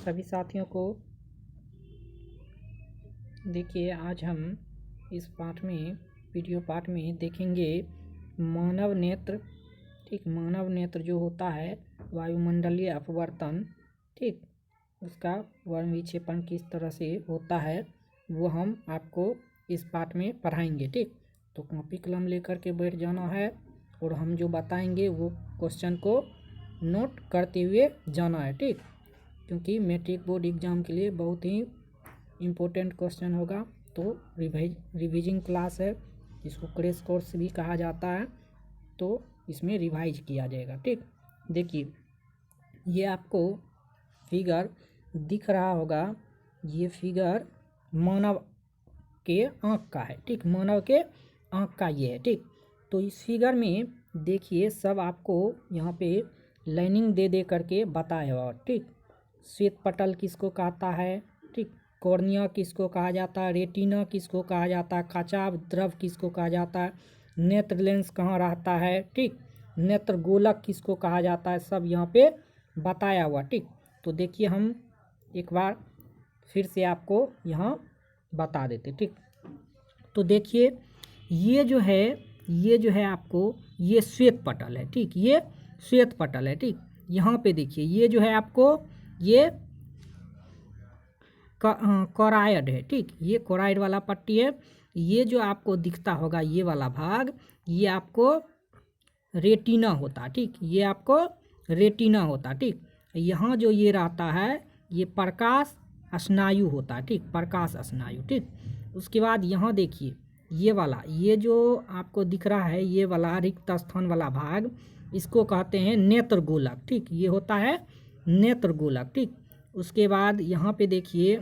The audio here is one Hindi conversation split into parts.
सभी साथियों को। देखिए, आज हम इस पाठ में वीडियो पाठ में देखेंगे मानव नेत्र। ठीक, मानव नेत्र जो होता है वायुमंडलीय अपवर्तन, ठीक, उसका वर्ण विक्षेपण किस तरह से होता है वो हम आपको इस पाठ में पढ़ाएंगे। ठीक, तो कॉपी कलम लेकर के बैठ जाना है और हम जो बताएंगे वो क्वेश्चन को नोट करते हुए जाना है। ठीक, क्योंकि मैट्रिक बोर्ड एग्ज़ाम के लिए बहुत ही इम्पोर्टेंट क्वेश्चन होगा। तो रिवीजिंग क्लास है, इसको क्रैश कोर्स भी कहा जाता है, तो इसमें रिवाइज किया जाएगा। ठीक, देखिए ये आपको फिगर दिख रहा होगा, ये फिगर मानव के आँख का है। ठीक, मानव के आँख का ये है। ठीक, तो इस फिगर में देखिए सब आपको यहाँ पे लाइनिंग दे दे करके बताया हुआ। ठीक, श्वेत पटल किसको कहता है, ठीक, कॉर्निया किसको कहा जाता है, रेटिना किसको कहा जाता है, खचाव द्रव किसको कहा जाता है, नेत्र लेंस कहाँ रहता है, ठीक, नेत्र गोलक किसको कहा जाता है, सब यहाँ पे बताया हुआ। ठीक, तो देखिए हम एक बार फिर से आपको यहाँ बता देते। ठीक, तो देखिए ये जो है आपको ये श्वेत पटल है। ठीक, ये श्वेत पटल है। ठीक, यहाँ पे देखिए ये जो है आपको ये कोराइड है। ठीक, ये कोराइड वाला पट्टी है। ये जो आपको दिखता होगा ये वाला भाग, ये आपको रेटिना होता। ठीक, ये आपको रेटिना होता। ठीक, यहाँ जो ये रहता है ये प्रकाश स्नायु होता। ठीक, प्रकाश स्नायु। ठीक, उसके बाद यहाँ देखिए ये वाला, ये जो आपको दिख रहा है ये वाला रिक्त स्थान वाला भाग, इसको कहते हैं नेत्र गोलक। ठीक, ये होता है नेत्र गोलक। ठीक, उसके बाद यहाँ पे देखिए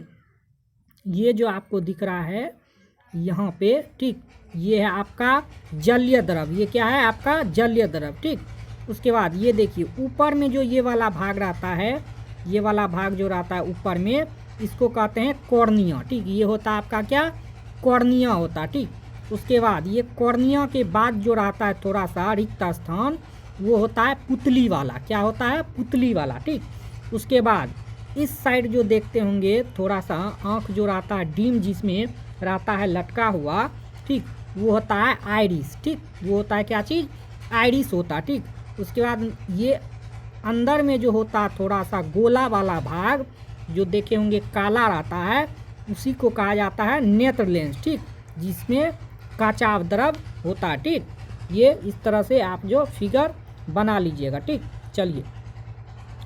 ये जो आपको दिख रहा है यहाँ पे, ठीक, ये है आपका जलीय द्रव। ये क्या है आपका जलीय द्रव। ठीक, उसके बाद ये देखिए ऊपर में जो ये वाला भाग रहता है, ये वाला भाग जो रहता है ऊपर में, इसको कहते हैं कॉर्निया। ठीक, ये होता है आपका क्या, कॉर्निया होता। ठीक, उसके बाद ये कॉर्निया के बाद जो रहता है थोड़ा सा रिक्त स्थान, वो होता है पुतली वाला। क्या होता है, पुतली वाला। ठीक, उसके बाद इस साइड जो देखते होंगे थोड़ा सा आँख जो रहता है डीम जिसमें रहता है लटका हुआ, ठीक, वो होता है आइरिस। ठीक, वो होता है क्या चीज़, आइरिस होता। ठीक, उसके बाद ये अंदर में जो होता है थोड़ा सा गोला वाला भाग जो देखे होंगे काला रहता है, उसी को कहा जाता है नेत्र लेंस। ठीक, जिसमें खचाव द्रव होता है। ठीक, ये इस तरह से आप जो फिगर बना लीजिएगा। ठीक, चलिए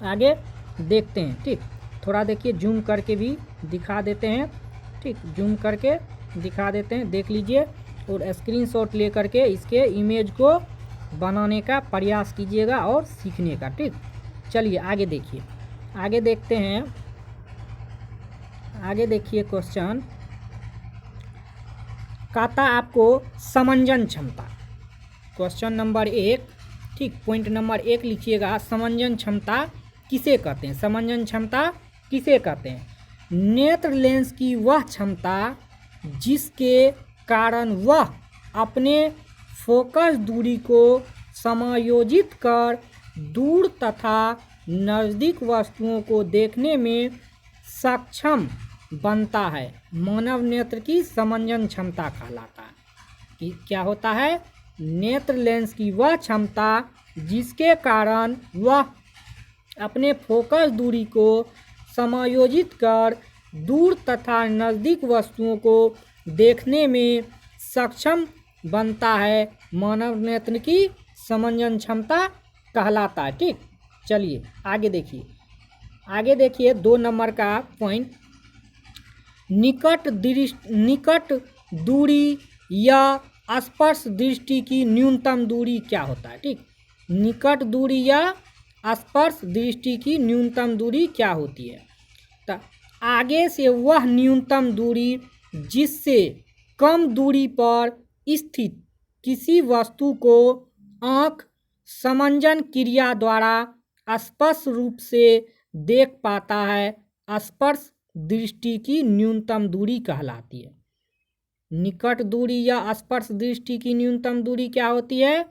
आगे देखते हैं। ठीक, थोड़ा देखिए जूम करके भी दिखा देते हैं। ठीक, जूम करके दिखा देते हैं, देख लीजिए और स्क्रीनशॉट ले करके इसके इमेज को बनाने का प्रयास कीजिएगा और सीखने का। ठीक, चलिए आगे देखिए, आगे देखते हैं। आगे देखिए क्वेश्चन कहता आपको समंजन क्षमता, क्वेश्चन नंबर 1। ठीक, पॉइंट नंबर 1 लिखिएगा, समंजन क्षमता किसे कहते हैं, समंजन क्षमता किसे कहते हैं। नेत्र लेंस की वह क्षमता जिसके कारण वह अपने फोकस दूरी को समायोजित कर दूर तथा नज़दीक वस्तुओं को देखने में सक्षम बनता है, मानव नेत्र की समंजन क्षमता कहलाता है। कि क्या होता है, नेत्र लेंस की वह क्षमता जिसके कारण वह अपने फोकस दूरी को समायोजित कर दूर तथा नज़दीक वस्तुओं को देखने में सक्षम बनता है, मानव नेत्र की समंजन क्षमता कहलाता है। ठीक, चलिए आगे देखिए, आगे देखिए 2 नंबर का पॉइंट, निकट दूरी या स्पर्श दृष्टि की न्यूनतम दूरी क्या होता है। ठीक, निकट दूरी या स्पर्श दृष्टि की न्यूनतम दूरी क्या होती है। तो आगे से वह न्यूनतम दूरी जिससे कम दूरी पर स्थित किसी वस्तु को आँख समंजन क्रिया द्वारा स्पष्ट रूप से देख पाता है, स्पर्श दृष्टि की न्यूनतम दूरी कहलाती है। निकट दूरी या स्पर्श दृष्टि की न्यूनतम दूरी क्या होती है,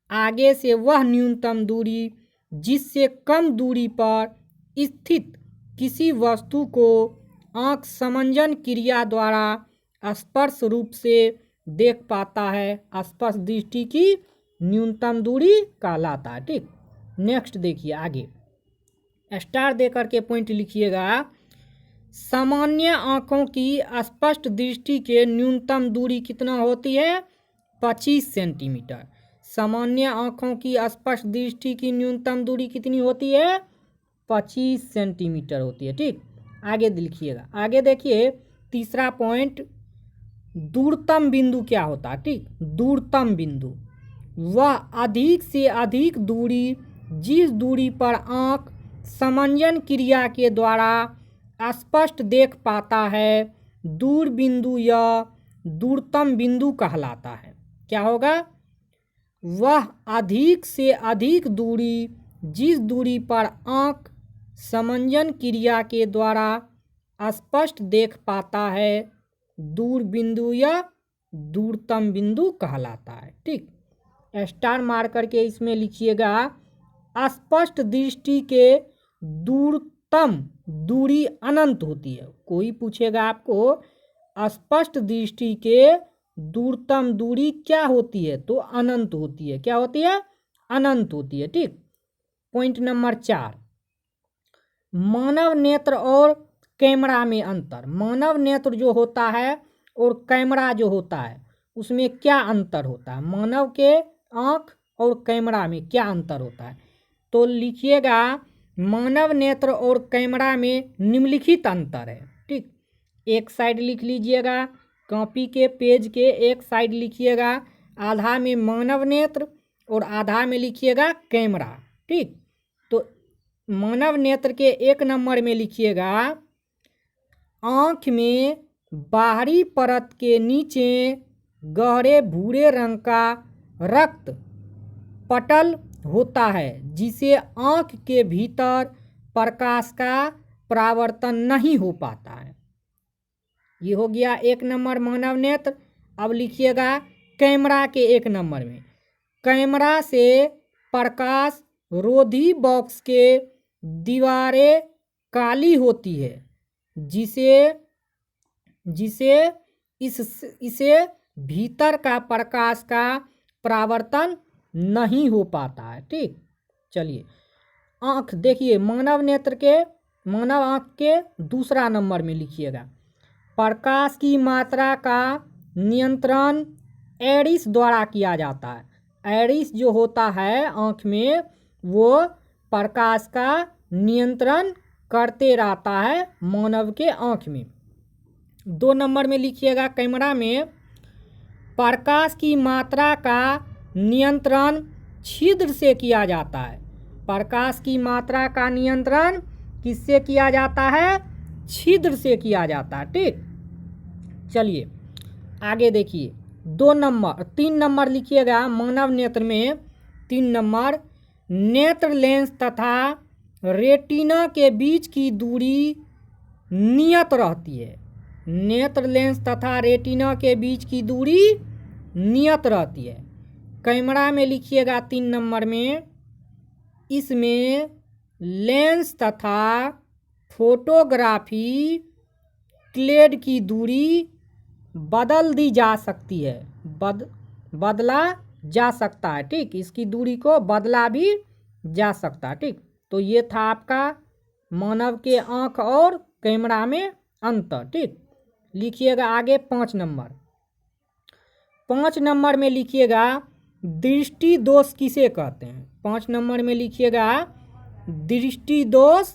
आगे से वह न्यूनतम दूरी जिससे कम दूरी पर स्थित किसी वस्तु को आँख समंजन क्रिया द्वारा स्पर्श रूप से देख पाता है, स्पर्श दृष्टि की न्यूनतम दूरी कहलाता है। ठीक, नेक्स्ट देखिए आगे, स्टार दे करके पॉइंट लिखिएगा। सामान्य आँखों की स्पष्ट दृष्टि के न्यूनतम दूरी कितना होती है? 25 सेंटीमीटर। सामान्य आँखों की स्पष्ट दृष्टि की न्यूनतम दूरी कितनी होती है? 25 सेंटीमीटर होती है। ठीक, आगे लिखिएगा। आगे देखिए तीसरा पॉइंट, दूरतम बिंदु क्या होता है? ठीक, दूरतम बिंदु वह अधिक से अधिक दूरी जिस दूरी पर आँख समंजन क्रिया के द्वारा स्पष्ट देख पाता है, दूर बिंदु या दूरतम बिंदु कहलाता है। क्या होगा? वह अधिक से अधिक दूरी जिस दूरी पर आँख समंजन क्रिया के द्वारा स्पष्ट देख पाता है, दूर बिंदु या दूरतम बिंदु कहलाता है। ठीक, स्टार मार करके इसमें लिखिएगा, स्पष्ट दृष्टि के दूरतम दूरी अनंत होती है। कोई पूछेगा आपको स्पष्ट दृष्टि के दूरतम दूरी क्या होती है, तो अनंत होती है। क्या होती है? अनंत होती है। ठीक, पॉइंट नंबर 4, मानव नेत्र और कैमरा में अंतर। मानव नेत्र जो होता है और कैमरा जो होता है उसमें क्या अंतर होता है? मानव के आँख और कैमरा में क्या अंतर होता है? तो लिखिएगा, मानव नेत्र और कैमरा में निम्नलिखित अंतर है। ठीक, एक साइड लिख लीजिएगा, कॉपी के पेज के एक साइड लिखिएगा, आधा में मानव नेत्र और आधा में लिखिएगा कैमरा। ठीक, तो मानव नेत्र के 1 नंबर में लिखिएगा, आँख में बाहरी परत के नीचे गहरे भूरे रंग का रक्त पटल होता है जिसे आँख के भीतर प्रकाश का परावर्तन नहीं हो पाता है। ये हो गया 1 नंबर मानव नेत्र। अब लिखिएगा कैमरा के 1 नंबर में, कैमरा से प्रकाश रोधी बॉक्स के दीवारें काली होती है जिसे इसे भीतर का प्रकाश का परावर्तन नहीं हो पाता है। ठीक, चलिए आँख देखिए, मानव आँख के 2 नंबर में लिखिएगा, प्रकाश की मात्रा का नियंत्रण एडिस द्वारा किया जाता है। एडिस जो होता है आँख में, वो प्रकाश का नियंत्रण करते रहता है मानव के आँख में। 2 नंबर में लिखिएगा, कैमरा में प्रकाश की मात्रा का नियंत्रण छिद्र से किया जाता है। प्रकाश की मात्रा का नियंत्रण किससे किया जाता है? छिद्र से किया जाता है। ठीक, चलिए आगे देखिए 3 नंबर लिखिएगा, मानव नेत्र में 3 नंबर, नेत्र लेंस तथा रेटिना के बीच की दूरी नियत रहती है। नेत्र लेंस तथा रेटिना के बीच की दूरी नियत रहती है। कैमरा में लिखिएगा 3 नंबर में, इसमें लेंस तथा फोटोग्राफी क्लेड की दूरी बदल दी जा सकती है, बदला जा सकता है। ठीक, इसकी दूरी को बदला भी जा सकता है। ठीक, तो ये था आपका मानव के आँख और कैमरा में अंतर। ठीक, लिखिएगा आगे 5 नंबर। 5 नंबर में लिखिएगा, दृष्टि दोष किसे कहते हैं? 5 नंबर में लिखिएगा, दृष्टि दोष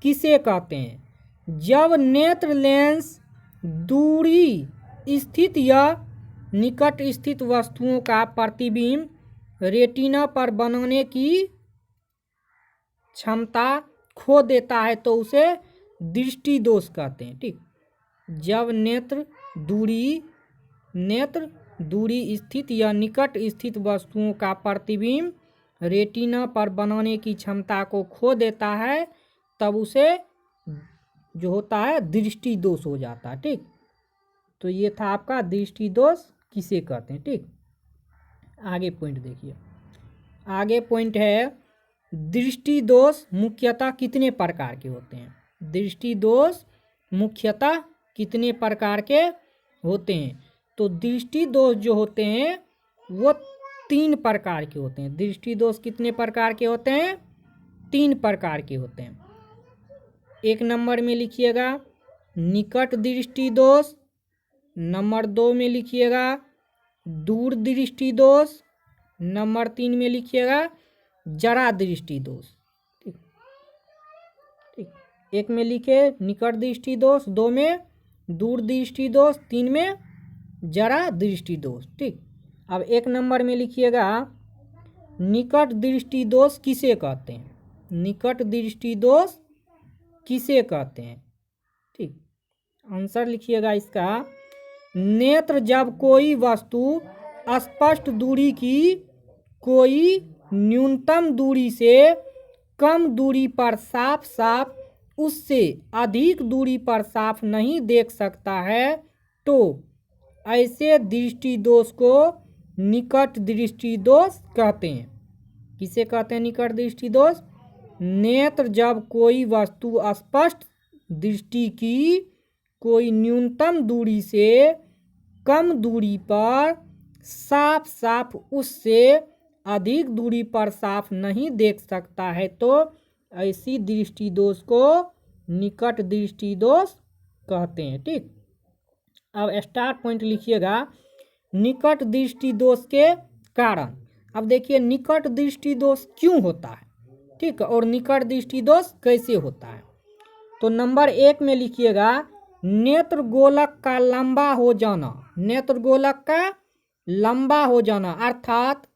किसे कहते हैं? जब नेत्र लेंस दूरी स्थित या निकट स्थित वस्तुओं का प्रतिबिंब रेटिना पर बनाने की क्षमता खो देता है तो उसे दृष्टि दोष कहते हैं। ठीक, जब नेत्र दूरी स्थित या निकट स्थित वस्तुओं का प्रतिबिंब रेटिना पर बनाने की क्षमता को खो देता है तब उसे जो होता है दृष्टि दोष हो जाता है। ठीक, तो ये था आपका दृष्टि दोष किसे कहते हैं। ठीक, आगे पॉइंट देखिए, आगे पॉइंट है, दृष्टि दोष मुख्यतः कितने प्रकार के होते हैं? दृष्टि दोष मुख्यतः कितने प्रकार के होते हैं? तो दृष्टि दोष जो होते हैं वो 3 प्रकार के होते हैं। दृष्टि दोष कितने प्रकार के होते हैं? 3 प्रकार के होते हैं। 1 नंबर में लिखिएगा निकट दृष्टि दोष, नंबर 2 में लिखिएगा दूर दृष्टि दोष, नंबर 3 में लिखिएगा जरा दृष्टि दोष। ठीक ठीक, 1 में लिखे निकट दृष्टि दोष, 2 में दूर दृष्टि दोष, 3 में जरा दृष्टि दोष। ठीक, अब 1 नंबर में लिखिएगा निकट दृष्टि दोष किसे कहते हैं? निकट दृष्टि दोष किसे कहते हैं? ठीक, आंसर लिखिएगा इसका, नेत्र जब कोई वस्तु स्पष्ट दूरी की कोई न्यूनतम दूरी से कम दूरी पर साफ साफ उससे अधिक दूरी पर साफ नहीं देख सकता है तो ऐसे दृष्टि दोष को निकट दृष्टि दोष कहते हैं। किसे कहते हैं निकट दृष्टि दोष? नेत्र जब कोई वस्तु स्पष्ट दृष्टि की कोई न्यूनतम दूरी से कम दूरी पर साफ साफ उससे अधिक दूरी पर साफ नहीं देख सकता है तो ऐसी दृष्टि दोष को निकट दृष्टि दोष कहते हैं। ठीक, अब स्टार पॉइंट लिखिएगा निकट दृष्टि दोष के कारण। अब देखिए निकट दृष्टि दोष क्यों होता है, ठीक, और निकट दृष्टि दोष कैसे होता है। तो नंबर 1 में लिखिएगा नेत्र गोलक का लंबा हो जाना। नेत्र गोलक का लंबा हो जाना अर्थात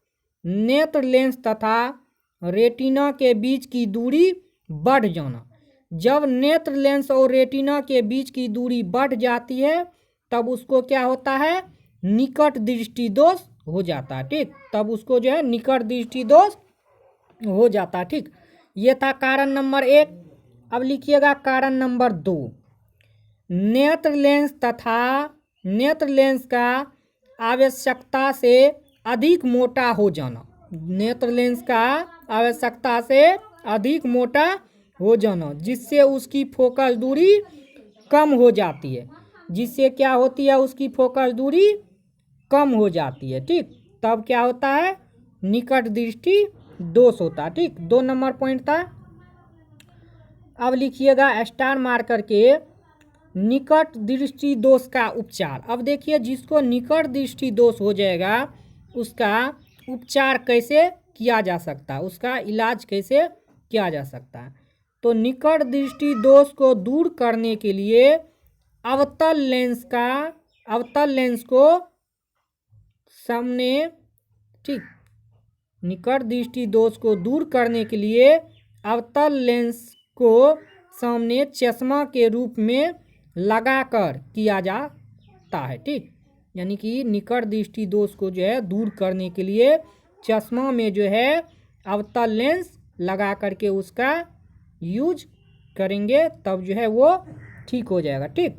नेत्र लेंस तथा रेटिना के बीच की दूरी बढ़ जाना। जब नेत्र लेंस और रेटिना के बीच की दूरी बढ़ जाती है तब उसको क्या होता है? निकट दृष्टि दोष हो जाता है। ठीक, तब उसको जो है निकट दृष्टि दोष हो जाता है। ठीक, ये था कारण नंबर 1। अब लिखिएगा कारण नंबर 2, नेत्र लेंस तथा नेत्र लेंस का आवश्यकता से अधिक मोटा हो जाना। नेत्र लेंस का आवश्यकता से अधिक मोटा हो जाना जिससे उसकी फोकस दूरी कम हो जाती है। जिससे क्या होती है? उसकी फोकस दूरी कम हो जाती है। ठीक, तब क्या होता है? निकट दृष्टि दोष होता है। ठीक, 2 नंबर पॉइंट था। अब लिखिएगा स्टार मार करके निकट दृष्टि दोष का उपचार। अब देखिए जिसको निकट दृष्टि दोष हो जाएगा उसका उपचार कैसे किया जा सकता है, उसका इलाज कैसे किया जा सकता है। तो निकट दृष्टि दोष को दूर करने के लिए अवतल लेंस को सामने, ठीक, निकट दृष्टि दोष को दूर करने के लिए अवतल लेंस को सामने चश्मा के रूप में लगाकर किया जाता है। ठीक, यानी कि निकट दृष्टि दोष को जो है दूर करने के लिए चश्मा में जो है अवतल लेंस लगा करके उसका यूज करेंगे तब जो है वो ठीक हो जाएगा। ठीक,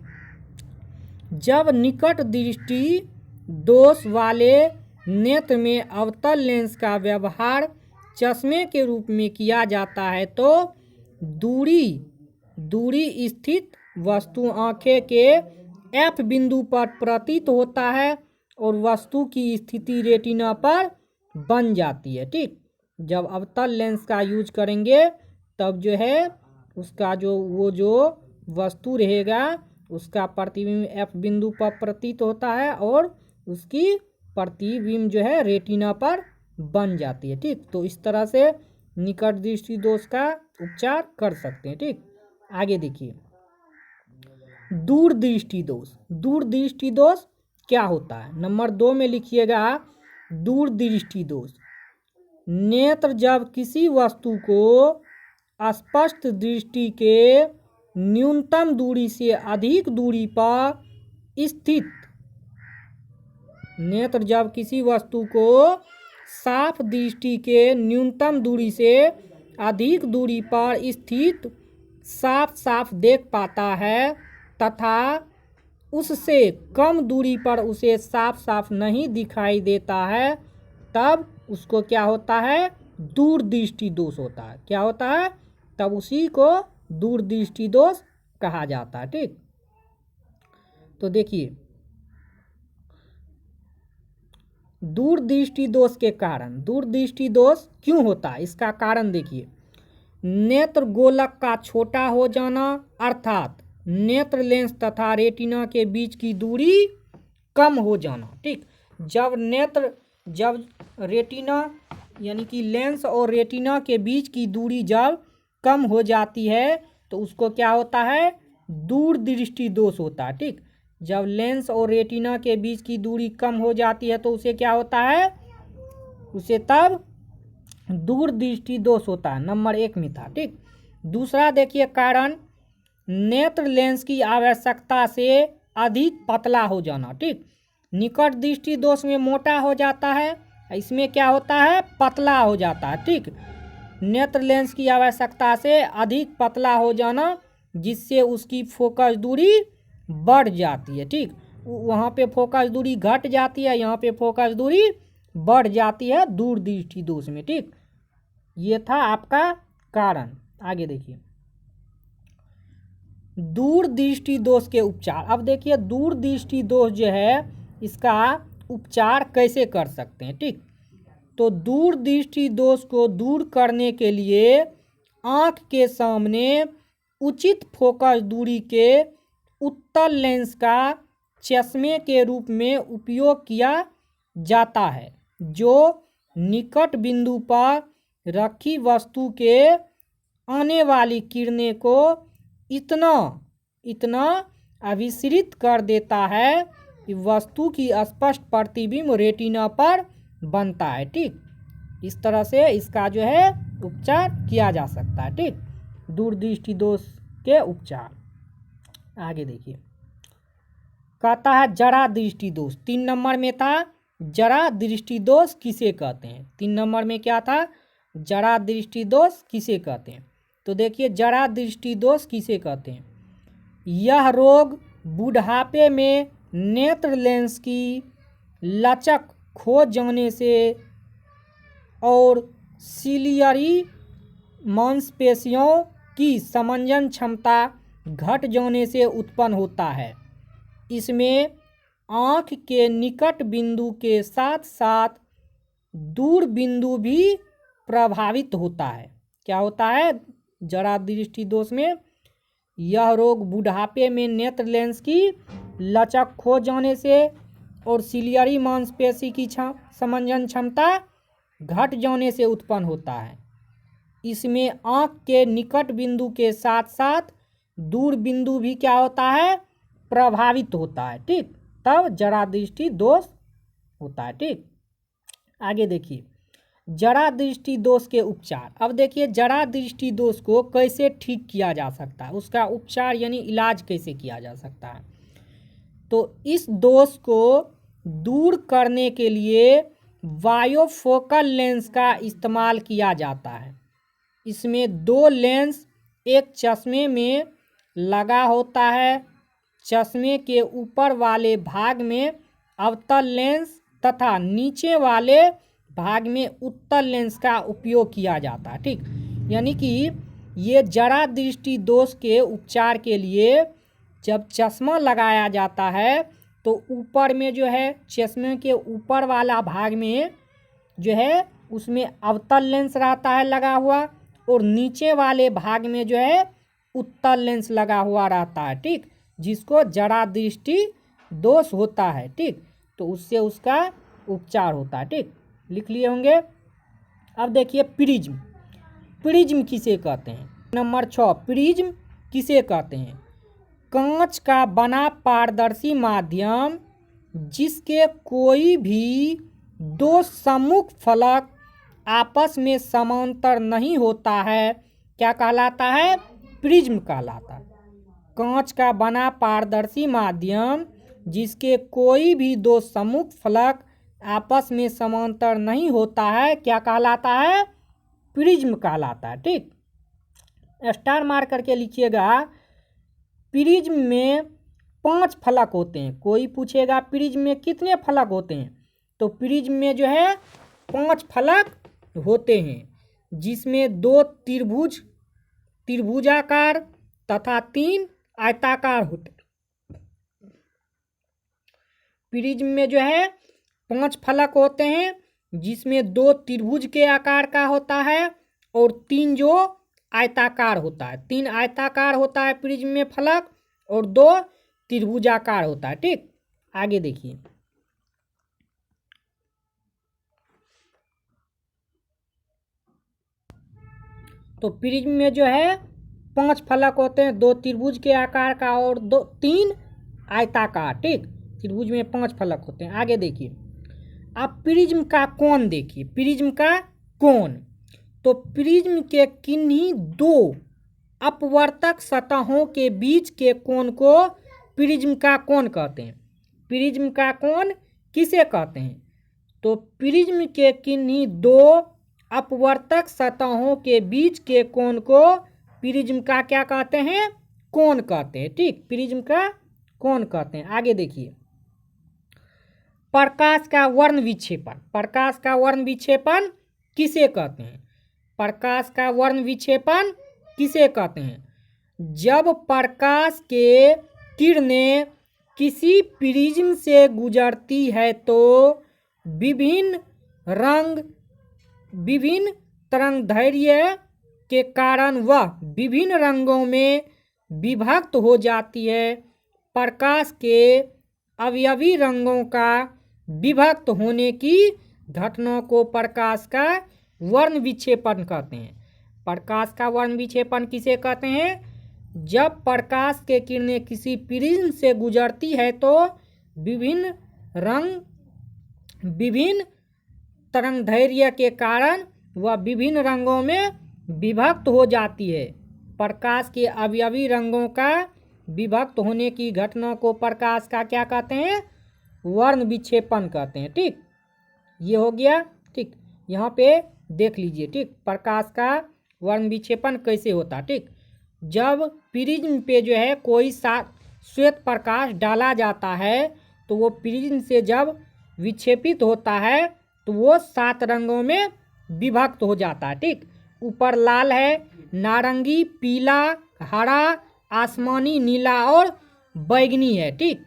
जब निकट दृष्टि दोष वाले नेत्र में अवतल लेंस का व्यवहार चश्मे के रूप में किया जाता है तो दूरी स्थित वस्तु आंखें के एफ बिंदु पर प्रतीत होता है और वस्तु की स्थिति रेटिना पर बन जाती है। ठीक, जब अवतल लेंस का यूज करेंगे तब जो है उसका जो वस्तु रहेगा उसका प्रतिबिंब एफ बिंदु पर प्रतीत होता है और उसकी प्रतिबिंब जो है रेटिना पर बन जाती है। ठीक, तो इस तरह से निकट दृष्टि दोष का उपचार कर सकते हैं। ठीक, आगे देखिए दूर दृष्टि दोष। दूर दृष्टि दोष क्या होता है? नंबर 2 में लिखिएगा दूर दृष्टि दोष, नेत्र जब किसी वस्तु को स्पष्ट दृष्टि के न्यूनतम दूरी से अधिक दूरी पर स्थित, नेत्र जब किसी वस्तु को साफ दृष्टि के न्यूनतम दूरी से अधिक दूरी पर स्थित साफ साफ देख पाता है तथा उससे कम दूरी पर उसे साफ साफ नहीं दिखाई देता है तब उसको क्या होता है? दूर दृष्टि दोष होता है। क्या होता है? तब उसी को दूरदृष्टि दोष कहा जाता है। ठीक, तो देखिए दूरदृष्टि दोष के कारण, दूरदृष्टि दोष क्यों होता है इसका कारण देखिए, नेत्र गोलक का छोटा हो जाना अर्थात नेत्र लेंस तथा रेटिना के बीच की दूरी कम हो जाना। ठीक, जब रेटिना यानी कि लेंस और रेटिना के बीच की दूरी जब कम हो जाती है तो उसको क्या होता है, दूरदृष्टि दोष होता है। ठीक, जब लेंस और रेटिना के बीच की दूरी कम हो जाती है तो उसे क्या होता है, उसे तब दूरदृष्टि दोष होता है। नंबर 1 में था। ठीक, दूसरा देखिए कारण, नेत्र लेंस की आवश्यकता से अधिक पतला हो जाना। ठीक, निकट दृष्टि दोष में मोटा हो जाता है, इसमें क्या होता है, पतला हो जाता है। ठीक, नेत्र लेंस की आवश्यकता से अधिक पतला हो जाना जिससे उसकी फोकस दूरी बढ़ जाती है। ठीक, वहाँ पे फोकस दूरी घट जाती है, यहाँ पे फोकस दूरी बढ़ जाती है दूरदृष्टि दोष में। ठीक, ये था आपका कारण। आगे देखिए दूरदृष्टि दोष के उपचार। अब देखिए दूरदृष्टि दोष जो है इसका उपचार कैसे कर सकते हैं। ठीक, तो दूरदृष्टि दोष को दूर करने के लिए आँख के सामने उचित फोकस दूरी के उत्तल लेंस का चश्मे के रूप में उपयोग किया जाता है, जो निकट बिंदु पर रखी वस्तु के आने वाली किरणें को इतना अभिसरित कर देता है कि वस्तु की स्पष्ट प्रतिबिंब रेटिना पर बनता है। ठीक, इस तरह से इसका जो है उपचार किया जा सकता है। ठीक, दूरदृष्टि दोष के उपचार। आगे देखिए कहता है जरा दृष्टि दोष। 3 नंबर में था जरा दृष्टि दोष किसे कहते हैं। 3 नंबर में क्या था, जरा दृष्टि दोष किसे कहते हैं। तो देखिए जरा दृष्टि दोष किसे कहते हैं, यह रोग बुढ़ापे में नेत्र लेंस की लचक खो जाने से और सिलियरी मांसपेशियों की समंजन क्षमता घट जाने से उत्पन्न होता है। इसमें आँख के निकट बिंदु के साथ साथ दूर बिंदु भी प्रभावित होता है। क्या होता है, जरा दृष्टि दोष में यह रोग बुढ़ापे में नेत्र लेंस की लचक खो जाने से और सिलियरी मांसपेशी की समंजन क्षमता घट जाने से उत्पन्न होता है। इसमें आँख के निकट बिंदु के साथ साथ दूर बिंदु भी क्या होता है, प्रभावित होता है। ठीक, तब जरा दृष्टि दोष होता है। ठीक, आगे देखिए जरा दृष्टि दोष के उपचार। अब देखिए जरा दृष्टि दोष को कैसे ठीक किया जा सकता है, उसका उपचार यानी इलाज कैसे किया जा सकता है। तो इस दोष को दूर करने के लिए बायोफोकल लेंस का इस्तेमाल किया जाता है। इसमें 2 लेंस एक चश्मे में लगा होता है। चश्मे के ऊपर वाले भाग में अवतल लेंस तथा नीचे वाले भाग में उत्तल लेंस का उपयोग किया जाता है। ठीक, यानी कि ये जरा दृष्टि दोष के उपचार के लिए जब चश्मा लगाया जाता है तो ऊपर में जो है चश्मे के ऊपर वाला भाग में जो है उसमें अवतल लेंस रहता है लगा हुआ और नीचे वाले भाग में जो है उत्तल लेंस लगा हुआ रहता है। ठीक, जिसको जरा दृष्टि दोष होता है। ठीक, तो उससे उसका उपचार होता है। ठीक, लिख लिए होंगे। अब देखिए प्रिज्म। प्रिज्म किसे कहते हैं। नंबर 6 प्रिज्म किसे कहते हैं, कांच का बना पारदर्शी माध्यम जिसके कोई भी 2 सम्मुख फलक आपस में समांतर नहीं होता है, क्या कहलाता है, प्रिज्म कहलाता है। कांच का बना पारदर्शी माध्यम जिसके कोई भी 2 सम्मुख फलक आपस में समांतर नहीं होता है, क्या कहलाता है, प्रिज्म कहलाता है। ठीक, स्टार मार करके लिखिएगा। प्रिज्म में 5 फलक होते हैं। कोई पूछेगा प्रिज्म में कितने फलक होते हैं, तो प्रिज्म में जो है 5 फलक होते हैं, जिसमें 2 त्रिभुजाकार तथा 3 आयताकार होते हैं। प्रिज्म में जो है 5 फलक होते हैं, जिसमें 2 त्रिभुज के आकार का होता है और 3 जो आयताकार होता है। 3 आयताकार होता है प्रिज्म में फलक और 2 त्रिभुजाकार होता है। ठीक, आगे देखिए। तो प्रिज्म में जो है 5 फलक होते हैं, 2 त्रिभुज के आकार का और 3 आयताकार। ठीक, त्रिभुज में 5 फलक होते हैं। आगे देखिए, अब प्रिज्म का कोण देखिए। प्रिज्म का कोण, तो प्रिज्म के किन्हीं 2 अपवर्तक सतहों के बीच के कोण को प्रिज्म का कोण कहते हैं। प्रिज्म का कोण किसे कहते हैं? तो प्रिज्म के किन्हीं 2 अपवर्तक सतहों के बीच के कोण को प्रिज्म का क्या कहते हैं? कोण कहते हैं। ठीक, प्रिज्म का कोण कहते हैं। आगे देखिए, प्रकाश का वर्ण विक्षेपण। प्रकाश का वर्ण विक्षेपण किसे कहते हैं? प्रकाश का वर्ण विक्षेपण किसे कहते हैं? जब प्रकाश के किरणें किसी प्रिज्म से गुजरती है तो विभिन्न तरंगदैर्घ्य के कारण वह विभिन्न रंगों में विभक्त हो जाती है। प्रकाश के अवयवी रंगों का विभक्त होने की घटना को प्रकाश का वर्ण विक्षेपण कहते हैं। प्रकाश का वर्ण विक्षेपण किसे कहते हैं? जब प्रकाश के किरणें किसी प्रिज्म से गुजरती है तो विभिन्न तरंगदैर्घ्य के कारण वह विभिन्न रंगों में विभक्त हो जाती है। प्रकाश के अवयवी रंगों का विभक्त होने की घटना को प्रकाश का क्या कहते हैं? वर्ण विक्षेपण कहते हैं। ठीक, ये हो गया। ठीक, यहाँ पे देख लीजिए। ठीक, प्रकाश का वर्ण विक्षेपण कैसे होता है। ठीक, जब प्रिज्म पे जो है कोई श्वेत प्रकाश डाला जाता है तो वो प्रिज्म से जब विक्षेपित होता है तो वो 7 रंगों में विभक्त हो जाता है। ठीक, ऊपर लाल है, नारंगी, पीला, हरा, आसमानी, नीला और बैगनी है। ठीक,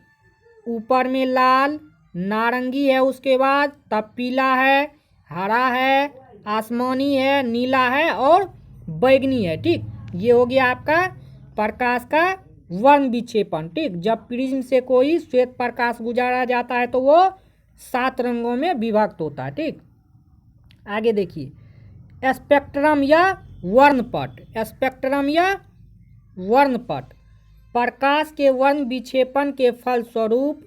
ऊपर में लाल नारंगी है, उसके बाद तब पीला है, हरा है, आसमानी है, नीला है और बैगनी है। ठीक, ये हो गया आपका प्रकाश का वर्ण विक्षेपण। ठीक, जब प्रिज्म से कोई श्वेत प्रकाश गुजारा जाता है तो वो 7 रंगों में विभक्त होता है। ठीक, आगे देखिए, स्पेक्ट्रम या वर्णपट। स्पेक्ट्रम या वर्णपट, प्रकाश के वर्ण विक्षेपण के फलस्वरूप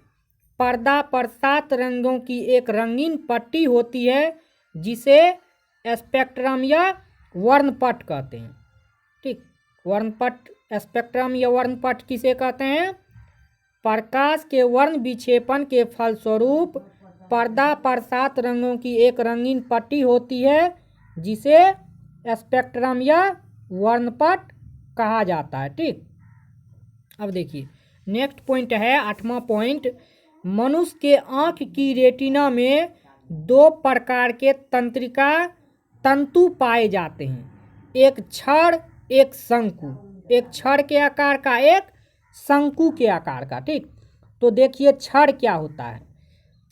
पर्दा पर 7 रंगों की एक रंगीन पट्टी होती है जिसे स्पेक्ट्रम या वर्णपट कहते हैं। ठीक, वर्णपट, स्पेक्ट्रम या वर्णपट किसे कहते हैं? प्रकाश के वर्ण विक्षेपण के फलस्वरूप पर्दा पर 7 रंगों की एक रंगीन पट्टी होती है जिसे स्पेक्ट्रम या वर्णपट कहा जाता है। ठीक, अब देखिए नेक्स्ट पॉइंट है 8वां पॉइंट। मनुष्य के आँख की रेटिना में 2 प्रकार के तंत्रिका तंतु पाए जाते हैं, एक छड़ एक शंकु। एक छड़ के आकार का, एक शंकु के आकार का। ठीक, तो देखिए छड़ क्या होता है।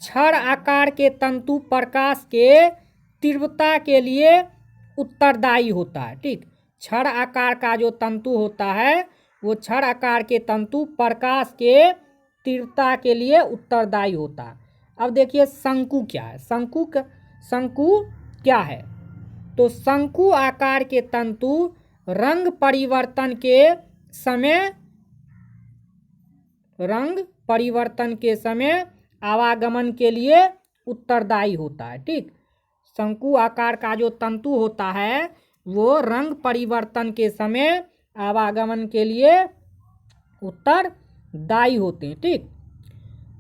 छड़ आकार के तंतु प्रकाश के तीव्रता के लिए उत्तरदायी होता है। ठीक, छड़ आकार का जो तंतु होता है वो छड़ आकार के तंतु प्रकाश के तीव्रता के लिए उत्तरदायी होता है। अब देखिए शंकु क्या है। शंकु क्या है? तो शंकु आकार के तंतु रंग परिवर्तन के समय आवागमन के लिए उत्तरदायी होता है। ठीक, शंकु आकार का जो तंतु होता है वो रंग परिवर्तन के समय आवागमन के लिए उत्तरदायी होते हैं। ठीक,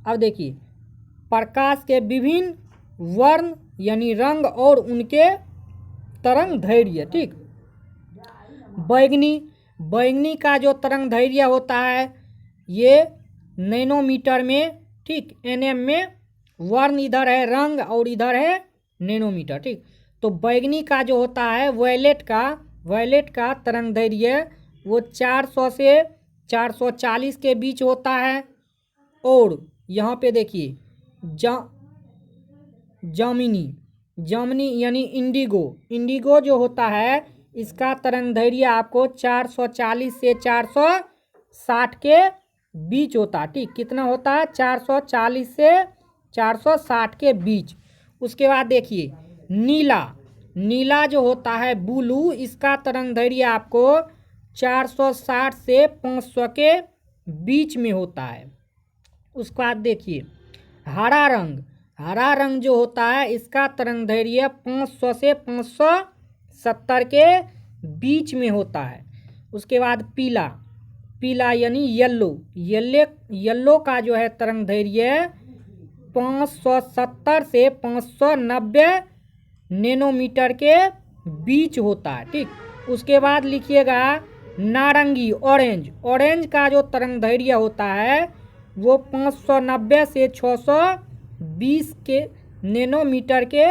अब देखिए प्रकाश के विभिन्न वर्ण यानी रंग और उनके तरंगदैर्घ्य। ठीक, बैगनी का जो तरंगदैर्घ्य होता है ये नैनोमीटर में, ठीक, एनएम में, वर्ण इधर है रंग और इधर है नैनोमीटर। ठीक, तो बैगनी का जो होता है वॉयलेट का वॉयलेट का तरंग दैर्घ्य वो 400 से 440 के बीच होता है। और यहाँ पे देखिए जामिनी यानी इंडिगो जो होता है इसका तरंग दैर्घ्य आपको 440 से 460 के बीच होता है। ठीक, कितना होता है? 440 से 460 के बीच। उसके बाद देखिए नीला जो होता है ब्लू, इसका तरंग दैर्घ्य आपको 460 से 500 के बीच में होता है। उसके बाद देखिए हरा रंग जो होता है इसका तरंग दैर्घ्य 500 से 570 के बीच में होता है। उसके बाद पीला यानी येलो का जो है तरंग दैर्घ्य 570 से 590 नैनोमीटर के बीच होता है। ठीक, उसके बाद लिखिएगा नारंगी ऑरेंज का जो तरंग दैर्घ्य होता है वो 590 से 620 के नैनोमीटर के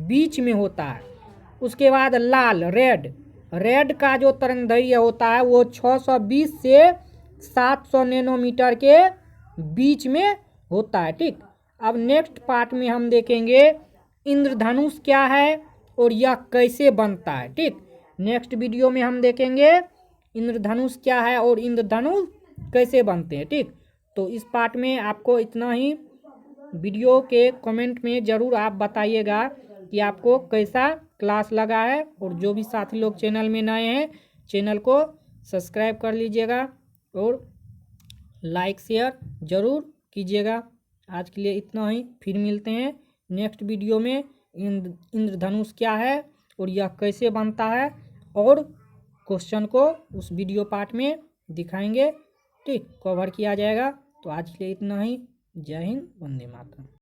बीच में होता है। उसके बाद लाल रेड का जो तरंग दैर्घ्य होता है वो 620 से 700 नैनोमीटर के बीच में होता है। ठीक, अब नेक्स्ट पार्ट में हम देखेंगे इंद्रधनुष क्या है और यह कैसे बनता है। ठीक, नेक्स्ट वीडियो में हम देखेंगे इंद्रधनुष क्या है और इंद्रधनुष कैसे बनते हैं। ठीक, तो इस पार्ट में आपको इतना ही। वीडियो के कमेंट में ज़रूर आप बताइएगा कि आपको कैसा क्लास लगा है। और जो भी साथी लोग चैनल में नए हैं चैनल को सब्सक्राइब कर लीजिएगा और लाइक शेयर ज़रूर कीजिएगा। आज के लिए इतना ही, फिर मिलते हैं नेक्स्ट वीडियो में। इंद्रधनुष क्या है और यह कैसे बनता है और क्वेश्चन को उस वीडियो पार्ट में दिखाएंगे। ठीक, कवर किया जाएगा। तो आज के लिए इतना ही। जय हिंद, वंदे मातरम।